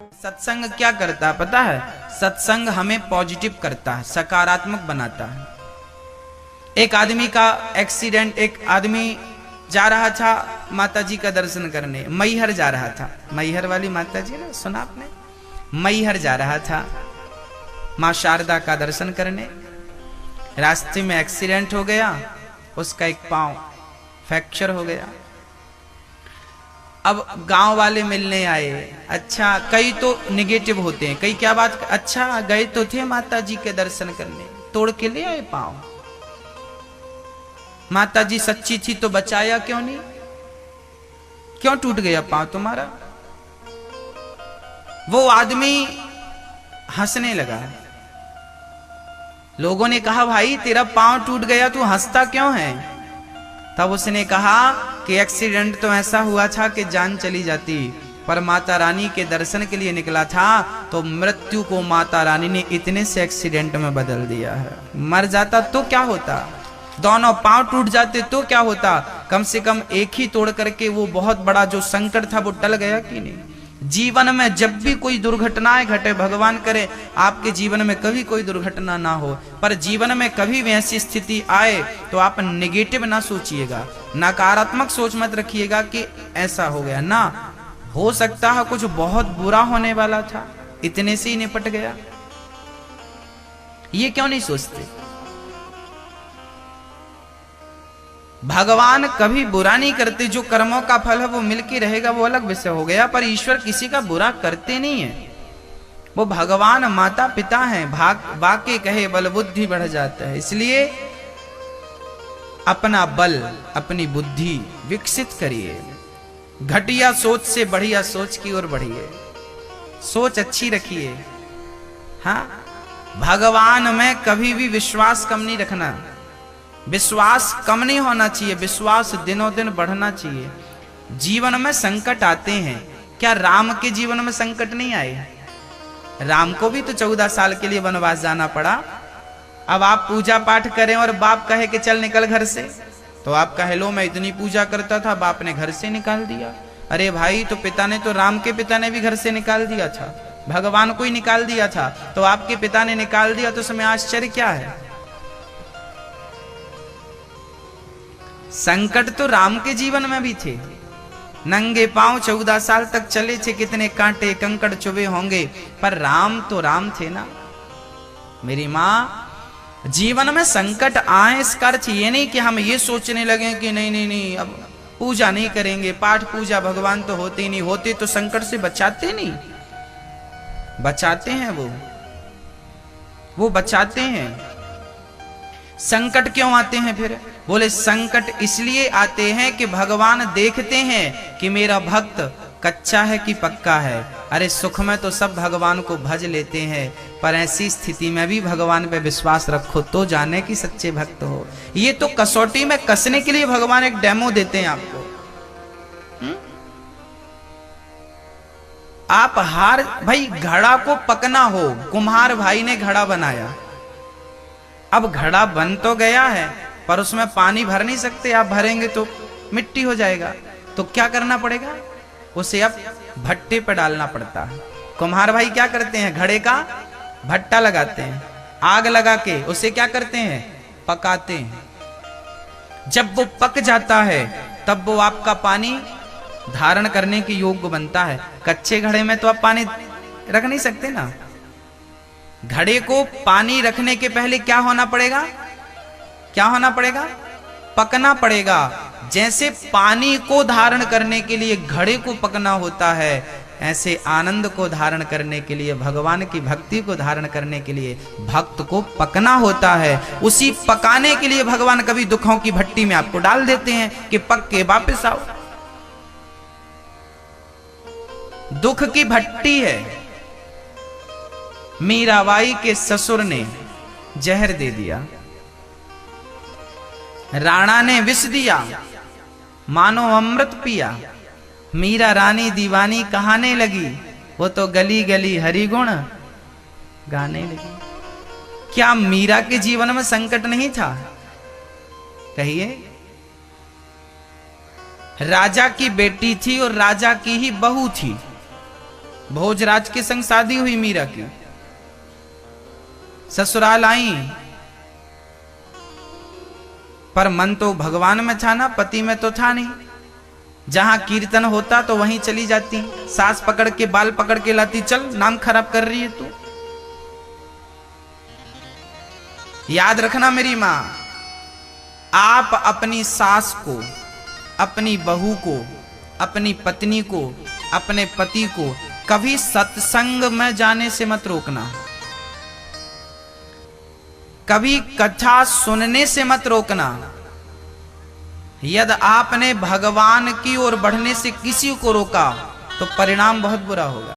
सत्संग क्या करता है पता है? सत्संग हमें पॉजिटिव करता है, सकारात्मक बनाता है। एक आदमी का एक्सीडेंट, एक आदमी जा रहा था माता जी का दर्शन करने, मैहर जा रहा था। मैहर वाली माता जी ना, सुना आपने? मैहर जा रहा था माँ शारदा का दर्शन करने। रास्ते में एक्सीडेंट हो गया, उसका एक पांव फ्रैक्चर हो गया। अब गांव वाले मिलने आए। अच्छा, कई तो निगेटिव होते हैं, कई क्या बात, अच्छा गए तो थे माता जी के दर्शन करने, तोड़ के ले आए पांव। माता जी सच्ची थी तो बचाया क्यों नहीं? क्यों टूट गया पांव तुम्हारा? वो आदमी हंसने लगा। लोगों ने कहा भाई तेरा पांव टूट गया, तू हंसता क्यों है? तब उसने कहा कि एक्सीडेंट तो ऐसा हुआ था कि जान चली जाती, पर माता रानी के दर्शन के लिए निकला था तो मृत्यु को माता रानी ने इतने से एक्सीडेंट में बदल दिया है। मर जाता तो क्या होता, दोनों पांव टूट जाते तो क्या होता, कम से कम एक ही तोड़ करके वो बहुत बड़ा जो संकट था वो टल गया कि नहीं? जीवन में जब भी कोई दुर्घटनाएं घटे, भगवान करे आपके जीवन में कभी कोई दुर्घटना ना हो, पर जीवन में कभी भी ऐसी स्थिति आए तो आप नेगेटिव ना सोचिएगा, नकारात्मक सोच मत रखिएगा कि ऐसा हो गया ना, हो सकता है कुछ बहुत बुरा होने वाला था, इतने से ही निपट गया। ये क्यों नहीं सोचते? भगवान कभी बुरा नहीं करते, जो कर्मों का फल है वो मिलके रहेगा, वो अलग विषय हो गया, पर ईश्वर किसी का बुरा करते नहीं है। वो भगवान माता पिता हैं, वाक्य कहे बल बुद्धि बढ़ जाता है। इसलिए अपना बल, अपनी बुद्धि विकसित करिए, घटिया सोच से बढ़िया सोच की ओर बढ़िए, सोच अच्छी रखिए। हाँ, भगवान में कभी भी विश्वास कम नहीं रखना, विश्वास कम नहीं होना चाहिए, विश्वास दिनों दिन बढ़ना चाहिए। जीवन में संकट आते हैं, क्या राम के जीवन में संकट नहीं आए? राम को भी तो 14 साल के लिए वनवास जाना पड़ा। अब आप पूजा पाठ करें और बाप कहे कि चल निकल घर से, तो आप कहे लो मैं इतनी पूजा करता था, बाप ने घर से निकाल दिया। अरे भाई, तो पिता ने तो, राम के पिता ने भी घर से निकाल दिया था, भगवान को ही निकाल दिया था, तो आपके पिता ने निकाल दिया, तो उसमें आश्चर्य क्या है? संकट तो राम के जीवन में भी थे, नंगे पांव 14 साल तक चले थे, कितने कांटे कंकड़ चुभे होंगे, पर राम तो राम थे ना। मेरी माँ, जीवन में संकट आए इसका अर्थ ये नहीं कि हम ये सोचने लगे कि नहीं नहीं नहीं अब पूजा नहीं करेंगे, पाठ पूजा भगवान तो होते ही नहीं, होते तो संकट से बचाते नहीं, बचाते हैं वो बचाते हैं। संकट क्यों आते हैं फिर? बोले संकट इसलिए आते हैं कि भगवान देखते हैं कि मेरा भक्त कच्चा है कि पक्का है। अरे सुख में तो सब भगवान को भज लेते हैं, पर ऐसी स्थिति में भी भगवान पे विश्वास रखो तो जाने कि सच्चे भक्त हो। ये तो कसौटी में कसने के लिए भगवान एक डेमो देते हैं आपको। आप हार, भाई घड़ा को पकना हो, कुम्हार भाई ने घड़ा बनाया, अब घड़ा बन तो गया है पर उसमें पानी भर नहीं सकते, आप भरेंगे तो मिट्टी हो जाएगा, तो क्या करना पड़ेगा? उसे अब भट्टे पर डालना पड़ता है। कुम्हार भाई क्या करते हैं? घड़े का भट्टा लगाते हैं, आग लगा के उसे क्या करते हैं? पकाते हैं। जब वो पक जाता है तब वो आपका पानी धारण करने के योग्य बनता है। कच्चे घड़े में तो आप पानी रख नहीं सकते ना। घड़े को पानी रखने के पहले क्या होना पड़ेगा? क्या होना पड़ेगा? पकना पड़ेगा। जैसे पानी को धारण करने के लिए घड़े को पकना होता है, ऐसे आनंद को धारण करने के लिए, भगवान की भक्ति को धारण करने के लिए भक्त को पकना होता है। उसी पकाने के लिए भगवान कभी दुखों की भट्टी में आपको डाल देते हैं कि पक के वापस आओ। दुख की भट्टी है। मीराबाई के ससुर ने जहर दे दिया, राणा ने विष दिया, मानो अमृत पिया। मीरा रानी दीवानी कहाने लगी, वो तो गली गली हरि गुण गाने लगी। क्या मीरा के जीवन में संकट नहीं था? कहिए। राजा की बेटी थी और राजा की ही बहू थी, भोजराज के संग शादी हुई मीरा की, ससुराल आई, पर मन तो भगवान में था ना, पति में तो था नहीं। जहां कीर्तन होता तो वहीं चली जाती, सास पकड़ के बाल पकड़ के लाती, चल नाम खराब कर रही है तू। याद रखना मेरी मां, आप अपनी सास को, अपनी बहू को, अपनी पत्नी को, अपने पति को कभी सत्संग में जाने से मत रोकना, कभी कथा सुनने से मत रोकना। यदि आपने भगवान की ओर बढ़ने से किसी को रोका तो परिणाम बहुत बुरा होगा।